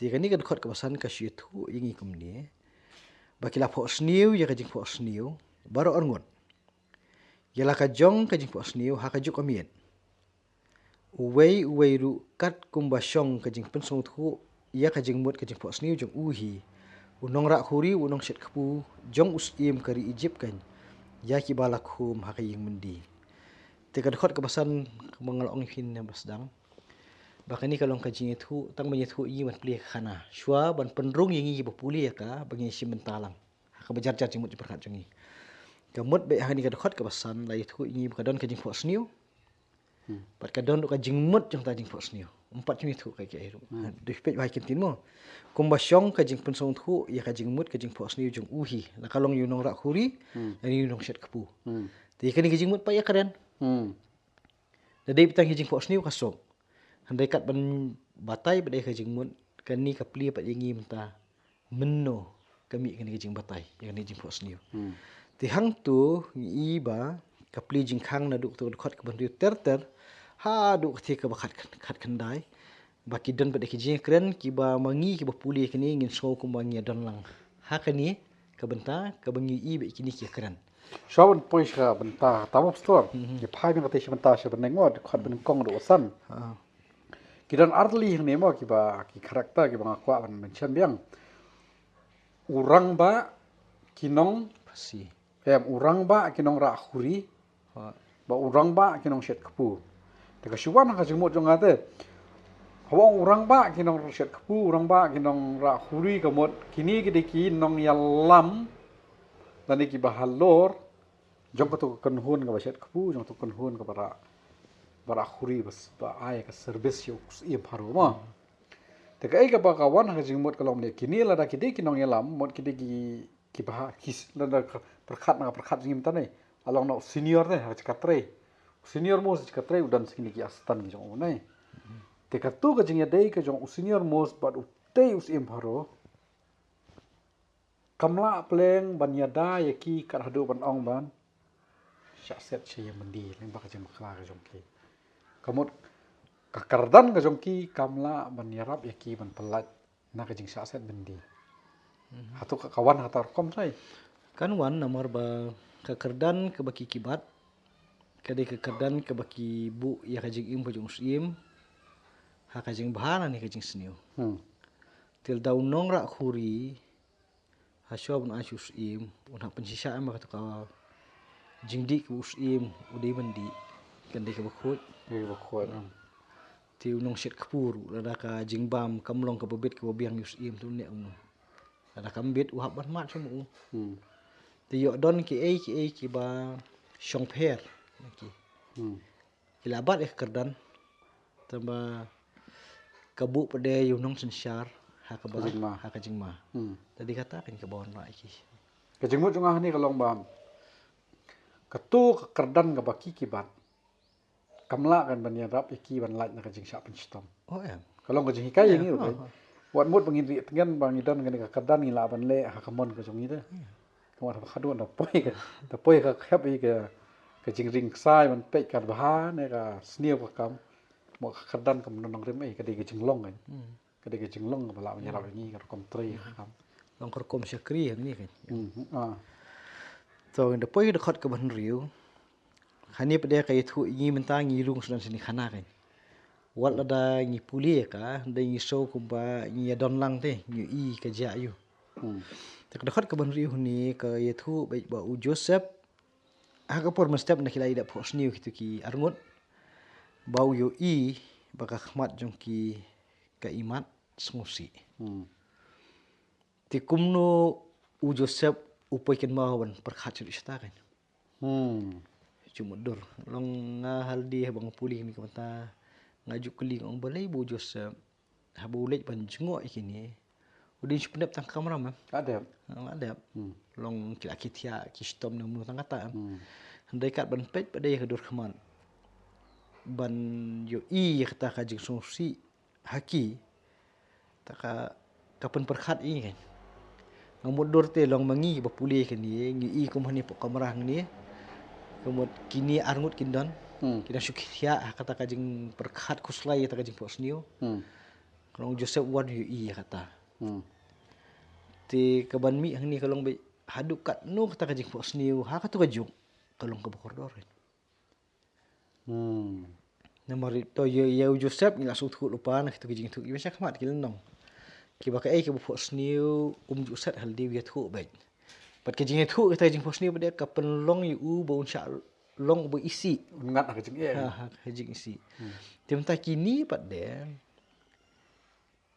Tiga ni kan khot kebasan ka syitu ingi kumni. Bakila po sniu ya kajing po sniu baru orngot. Yala ka jong kajing po sniu ha kajuk amien. Uwei ru kat kumbasyong kajing pensong thu ya kajing mut kajing po sniu jong uhi. Unong rak huri unong syet kepu jong usim kari Egypt kan. Ya ki balak hum ha kajing mendi. Tiga khot kebasan mengalong hin yang basdang. Bahkan ni kalau kajing itu tang menyethu i man pli khana. Shua ban penrung yengi bapuli ka bangi si mentalang. Ka bejar-jar jimut diperkat jongi. Kamut be hani ka khot kebasan lai thu i kadon kajing po sniu. Pat kadon ka jingmut jong ta jing po sniu. Empat jing itu kai kai ru. Dipet bai kintin mo. Kumbasyong kajing pensong thu ya kajing mut kajing po sniu jong uhi. La kalong yunong rak huri dan yunong syet kepu. Ti kani kajing mut pa ya karen. Dadai petang kajing po sniu kasok. Handai kat ban batai badai kajing mun kani kapli pat yengi menta menno kami kani kajing batai yang ni jing po sniu. Ti hang tu i ba kapli jing khang na duk tu khot ka ban ter ha duk ti ka bakat khat khandai baki don badai kajing kren ki ba mangi ki ba puli kani ngin so ku mangi don lang. Ha kani ka benta ka bangi i be kini ki kren. Shawan pois ka benta tamop store. Ki phai mi ka te benta se ban ngot khot ban kong do san. Kidan artli ni mo ki ba ki karakter ki ba kwa ban mention biang. Urang ba kinong Pasti. urang ba kinong ra khuri. Ba urang ba kinong syet kepu. Teka syuan ka jengmut jong ate. Hawang urang ba kinong syet kepu, urang ba kinong ra khuri kamot kini ki nong yalam dan ki ba halor jong ka tu kenhun ka ba syet kepu jong tu kenhun ka bara khuri bas ba ai ka service yo i paru ma. Teka ai ka ba kawan ka jengmut kalom ne kini la da ki kinong yalam mot ki ba kis la da perkhat jing tane along no senior ne ha cikatre. Senior mo cikatre udan sini ki astan ki jong nai. Teka tu ka jing dei ka jong senior mo bat utei usim haro. Kamla pleng ban yada yaki kar hadu ban ong ban. Syak set che mendi leng ba ka jing kla ka jong ki. Kamut kakardan ka jong ki kamla ban yarap yaki ban pelat na ka jing syak set mendi. Hatu ka kawan hatar kom sai. Kan wan nomor ba kekerdan ke baki kibat. Kadai kekerdan ke baki bu ya kajing im pajung usim. Ha kajing bahana ni kajing sniu. Til daun nong rak khuri. Ha syua bun asyus im. Unha pensisaan ba ka jingdi ke usim udai mendi. Kan dai ke bakhut. Ti unong syet kepuru lada ka jingbam kamlong ke bebet ke babiang usim tu ne um. Lada kambit uhap ban mat semua. Ti yo don ki ki ba syong pher ki. Ilabat ya kekerdan. Tambah kabu pada yunong sensyar ha ka ba ha ka jingma. Tadi katakan ke bawon mak iki. Ka jingmut jong ni kalong bam. Ketu kekerdan ka baki kibat. Kamla kan ban yarap iki ban laj na ka jing syak penstom. Oh ya. Kalong ka jing hikai ngi okay. Wan mut bangin ri tengan bang idan kan ka kerdan ni la ban le ha kamon ka jong ida. Kawan ha khadu da poi ka khap i ka jing ring sai ban pe ka baha ne ka sniu ka kam. Mo kerdan kam nong rem ai ka de ka jing long kan. Ka de ka jing long ka bala yarap ni ka kom tri kam. Long korkom syakri yang ni kan. So the poi de khot ka ban riu. Hani pada kai thu ngi mentang ngi rung sudan sini khana kan. Wat ada ngi puli ka da ngi show kumba ngi don lang te ngi i ka ja yu. Tak dekat ke ban riu ni ka ye thu baik ba u Joseph. Ha ka por mestep na kilai da pos niu kitu ki arngut. Bau yo i baka khmat jong ki ka imat smusi. Ti kumno u Joseph upoi ken mawan perkhat curi sta kan. Cuma dur long hal dia bang puli ni kata ngaju keli ngong balai bu Joseph ha boleh ban jengok ikini udin sependap tang kamera mah Ada. long kila kitia kistom nemu tang kata handai kat ban pet pada ke dur khaman ban yo i kata ka jing sungsi haki taka kapan perkhat ini kan ngamut dur te long mangi bapuli kan ni ngi i kum hani pok kamera ni kemud kini arngut kindan kita syukia kata kajing perkhat kuslai kata kajing pos niu Kalau Joseph wan yu ya kata. Hmm. Ti kaban mi hang ni kalau be haduk kat no kata kajing pok sniu ha katu kajuk kalau ke bokordor. Hmm. Namari to ya Joseph ni langsung tu lupa nak tu kajing tu biasa kamat kilan nong. Ki ba kai ke pok sniu Joseph hal dia tu baik. Pat kajing tu kata kajing pok sniu dia kapen long yu bau sya long bu isi. Ngat nak kecing Ha kajing isi. Tim ta kini pat dia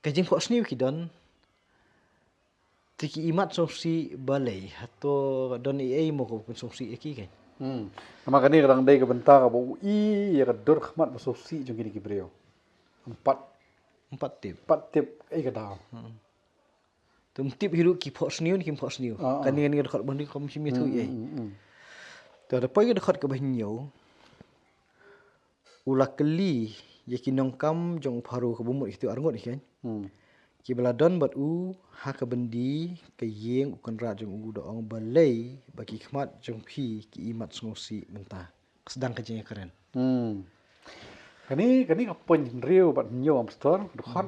kajing pok sniu kidon tiki imat songsi balai atau don ai mo ko songsi eki kan. Nama kani kadang day ke bentar ka bau ya ka dor khmat basosi jong kini kibreo. Empat tip. Tip ka daw. Tum tip hiru ki pok sniu ni ki pok sniu. Kan ni dekat bandi kom simi tu ai. Tu ada poi dekat ke bahnyo. Ula keli ye ki nongkam jong paru ke bumut itu arngot ni kan. Ki beladon bat ha ke bendi ke yeng ukan ra jong doong balai bagi khmat jong pi ki imat ngosi mentah. Sedang kerjanya keren. Kani ka pon riu bat nyo am stor dekat.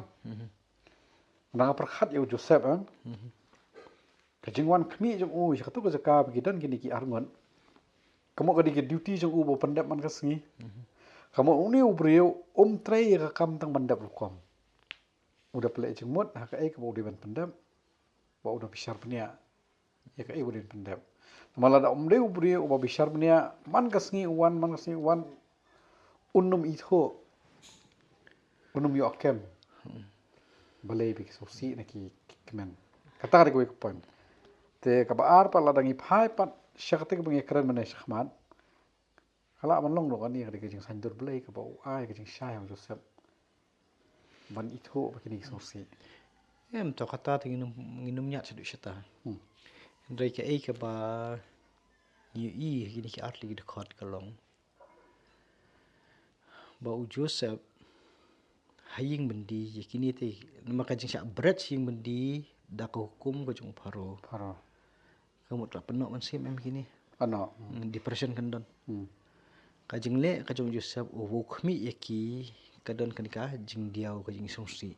Nang perkhat ya Joseph an. Kajingwan kmi jong ya katu ka jaka begidan kini ki arngot. Kamu kadi ke duty jong bo pendap man kasngi. Kamu uni ubreu tray ka kam tang bandap lukom. Udah pelek jengmut ha ka ai ka udah ban pendap. Ba udah bisar penia. Ya ka ai udah pendap. Malah da deu ubreu ba bisar penia man kasngi wan unum itho. Unum yo akem. Balai bi sosi na ki kemen. Kata ko pon. Te ka baar pa ladangi phai pat syakte ka bangi keren mana syahmat. Kala man long lo kan ni ka jing sandur balai ka bau ai ka jing syai Joseph. Ban itho ba kini sosi. Em to kata nginum nyat sedu syata. Ndai ka ai ka ba ni kini ki atli dekat kalong. Ba Joseph haying bendi ye kini te maka jing syak berat sing bendi da ko hukum ko jung paro. Kamu tak penok man sim em kini. Ano. Depression kan don. Kajing le kajung Joseph khmi ye ki kadon kanika jing diau kajing songsi.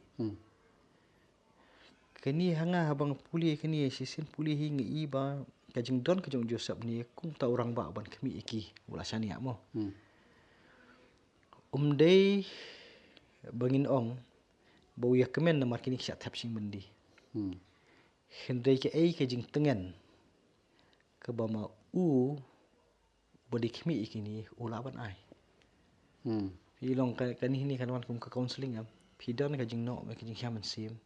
Kini hanga habang puli kini sisin puli hingi iba kajing don kajung Joseph ni kum ta orang ba ban khmi ye ki ula sani mo. Day bangin ong bau ya kemen na markini syak tap sing bendi. Hendai ke ai ke jing tengen ke bama bodi khmi ikini ulaban ai. Pilong kan ini kan wan kum ke counseling am. Pidon ka jing no ke jing hiaman sim.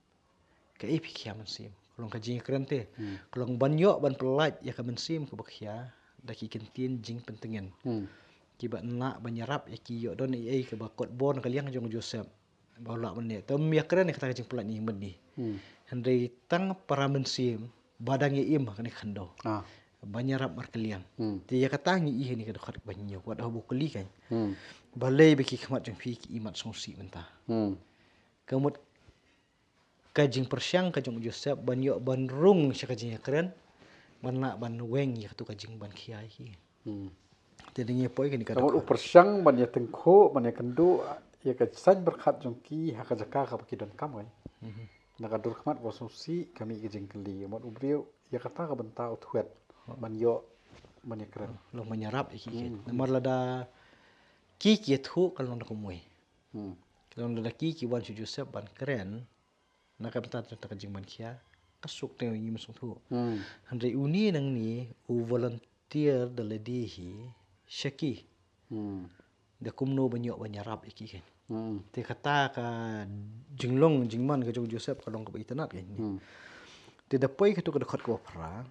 Ke ai pik hiaman sim. Kolong ka jing keren te. Kolong banyo ban pelat ya ka men sim ke bakhia daki kentin jing pentengen. Kiba nak banyarap ya ki yo don ai ke bakot bon kaliang jong Joseph. Baula men tom ya keren kata jing pelat ni bendi. Hendai tang para mensim badang im kan khando. Banyarap mar kaliang. Ti ya kata ngi ni ka dekat banyo wat habu kali kan. Balai beki khmat jong pi ki imat songsi mentah. Kamut kajing persyang kajong Joseph banyo ban rung syakajing keren. Ban nak ban weng ya tu kajing ban kiai ki. Jadi ngi poi kan ka. Kamu persyang ban ya tengko ban ya kendo ya ka san berkat jong ki ha ka jaka ka baki don kam kan. Nak dur khmat bososi kami ke jing keli. Mot ubriu ya kata ka benta uthuet. Ban yo ban ya keren. Lo menyerap iki. Nomor lada ki thu kalau nak kumui. Kalau lada ki wan Joseph ban keren. Nak benta tu kajing ban kia. Kasuk tengok ni masuk tu. Handai uni nang ni volunteer daladihi syaki. Da kumno banyak banyarap iki kan. Te kata ka jinglong jingman ka Joseph kalong ka internet kan. Te dapoi ka tu ka dekat ko pra.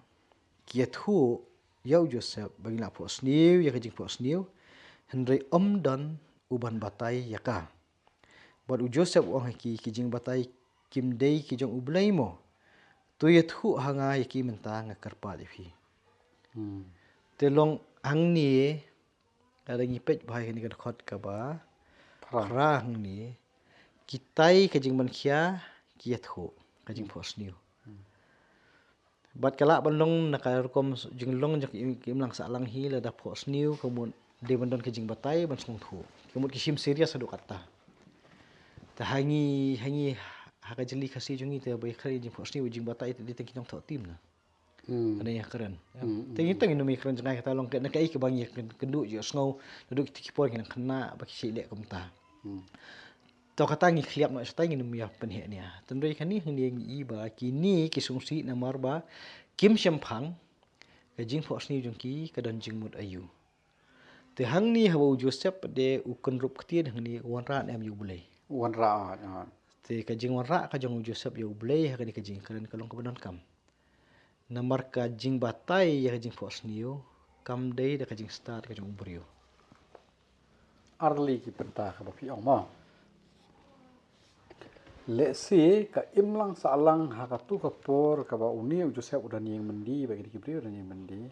Kia thu yau Joseph bagi nak pos new ya ka jing pos new. Hendai dan uban batai ya ka. Buat Joseph wang ki jing batai kim dei ki jong ublai mo. Tu ya thu hanga ya ki menta ngakarpa defi. Te long hang ni ada ngipet bahai ni ka dekat ka ba. Rang ni kitai kajing ban kia kiat ho kajing pos new. Bat kala bandong nakarukom jinglong jak imlang salang hi la da pos new kemun de bandon kajing batai ban song thu. Kemun kisim serius adu kata. Ta hangi haka jeli kasi jungi te bai kari jing pos ni ujing batai te diteng kinong thok tim na ana ya keren tengi tengi no mi keren jangai kata long na kai ke bang ya kendu jo sngo duduk tikipor kena kena baki si lek kumta to kata ngi kliap no sta ngi numia penhe nia tendoi kani hni ngi ba kini kisungsi na marba kim shempang ke jing pos ni jungki ke dan jing mut ayu te hang ni hawo Joseph de ukun rup ktie hni wanra em yu bulai wanra te ka jing wanra ka jong Joseph yu bulai ha ka jing keren kalong ka banon kam namar ka jing batai ya ka jing pos niu kam dei da ka jing start ka jong brio arli ki penta ka pi ong ma le si ka imlang salang ha ka tu ka por ka ba uni Joseph udan yang mendi bagi ki brio udan yang mendi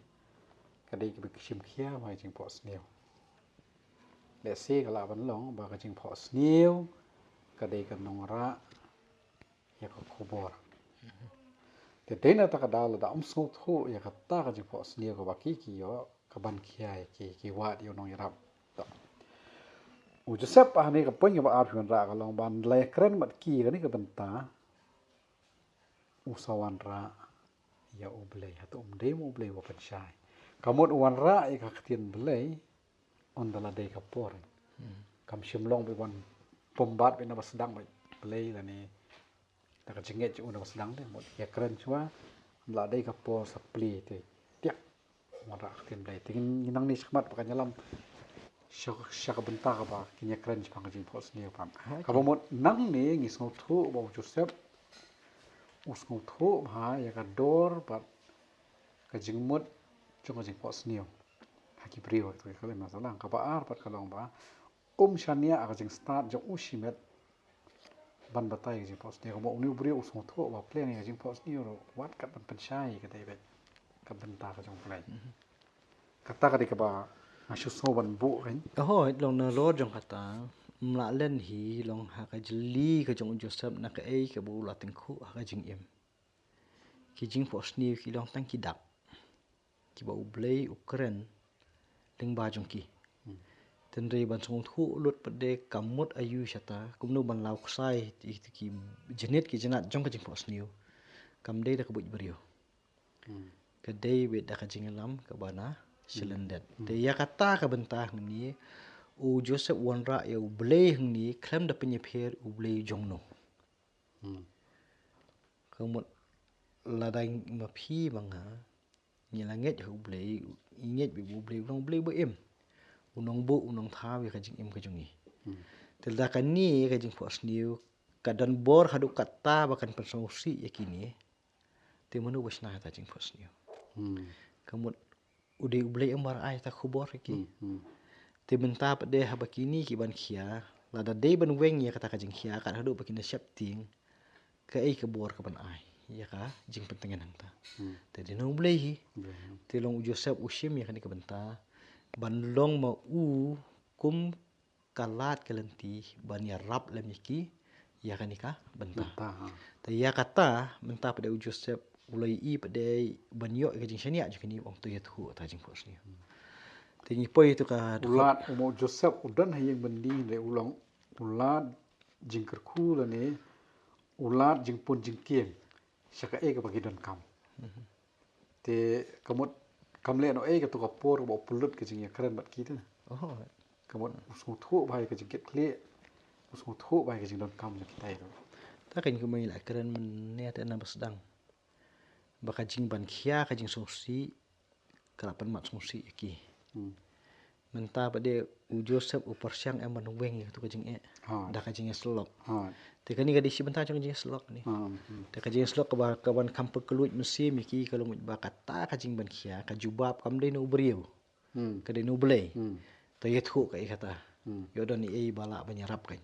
ka dei ki be kishim khia ma jing pos niu le si ka la ban long ba ka jing pos niu ka dei ka nongra ya ka khobor te dena ta ka dal da so tho ya ka ta ka jing pos niu ka ba ki yo ka ban khia ki wa yo nong yarap Joseph ni ka poin ka ba arfian ra ka long ban le kren mat ki ka ni ka benta usawan ra ya ublei hatu demo ublei wa panshai kamot wan ra ka ktien blei on dala dei ka por kam shimlong be wan pombat be na basdang be blei la ni ta ka jinget ju na basdang de mot ya kren chwa la dei ka por sapli te tiak wan ra ktien blei tin nang ni skmat pa kanyalam shaka benta ka ba kinya kren chpa ka jing pos ni pam ka mot nang ni ngi so thu ba Joseph usngo thu ha ya ka dor ba ka jingmut chung ka jing pos niu haki brio to ka le masalang ka ba ar pat ka long ba shania ka jing start jo ushimet ban batai ka jing pos niu mo niu brio usngo thu ba plan ka jing pos niu ro wat ka ban panshai ka dei bet ka benta ka jong plai kata ka di ka ba asu so ban bu kan hoi long na lo jong kata mla len hi long ha ka jeli ka jong Joseph na ka ei ka bu la ting khu ha ka jing em ki jing pos ni ki long tang ki dak ki ba ublei ukren ling ba jong ki ten rei ban song thu lut pa de kamut ayu shata kumnu ban lau ksai ki jenet ki jenat jong ka jing pos niu kam dei da ka buj brio ka dei be da ka jing lam ka bana silendet te ya kata ka bentah ni u Joseph wanra ya ublei ni klem da penye pher ublei jongno kamut ladang ma phi manga ni langet ublei inget bi ublei long ublei bo em unong bo unong thawi ka jing em ka jongi tel da kan ni ka jing pos niu kadan bor hadu kata bakan pensosi yakini te manu wasna ta jing pos niu kamut ude ublei embar ai ta khubor ki te benta pa de ha bakini ki ban khia la da de ban weng ya kata ka jing khia ka hadu bakina shap ting ka ei ka bor ka ban ai ya ka jing pentengan hang ta te de no ublei hi te long Joseph ushim ya kan ka benta ban long ma u kum kalat kelenti ban ya rap lam ki ya kan ka benta te ya kata benta pa de Joseph ulai i pa de banyo ka jing shania jikini ong tu ya thu ta jing pos ni tingi poi tu ka ulat umo Joseph udan hayeng bendi le ulang ulat jing kerku la ne ulat jing pun jing kieng shaka e ka bagi don kam te kamot kamle no e ka tu ka por bo pulut ka jing ya kren bat ki tu kamot usung thu bai ka jing ket kle usung thu bai ka jing don kam jing kitai ro ta kan ku mai la keren men ne ta na basdang baka jing ban khia ka jing songsi kalapan mat songsi ki menta pa de u Joseph u persyang em man weng tu ka jing e da ka jing slok te kani ka di si benta jong jing slok ni te ka jing slok ka ban kampa keluj mesi mi ki kalau mu ba kata ka jing ban khia ka jubab kam de no brio ka de no blei te ye thu ka kata yo don ni e bala banyarap kan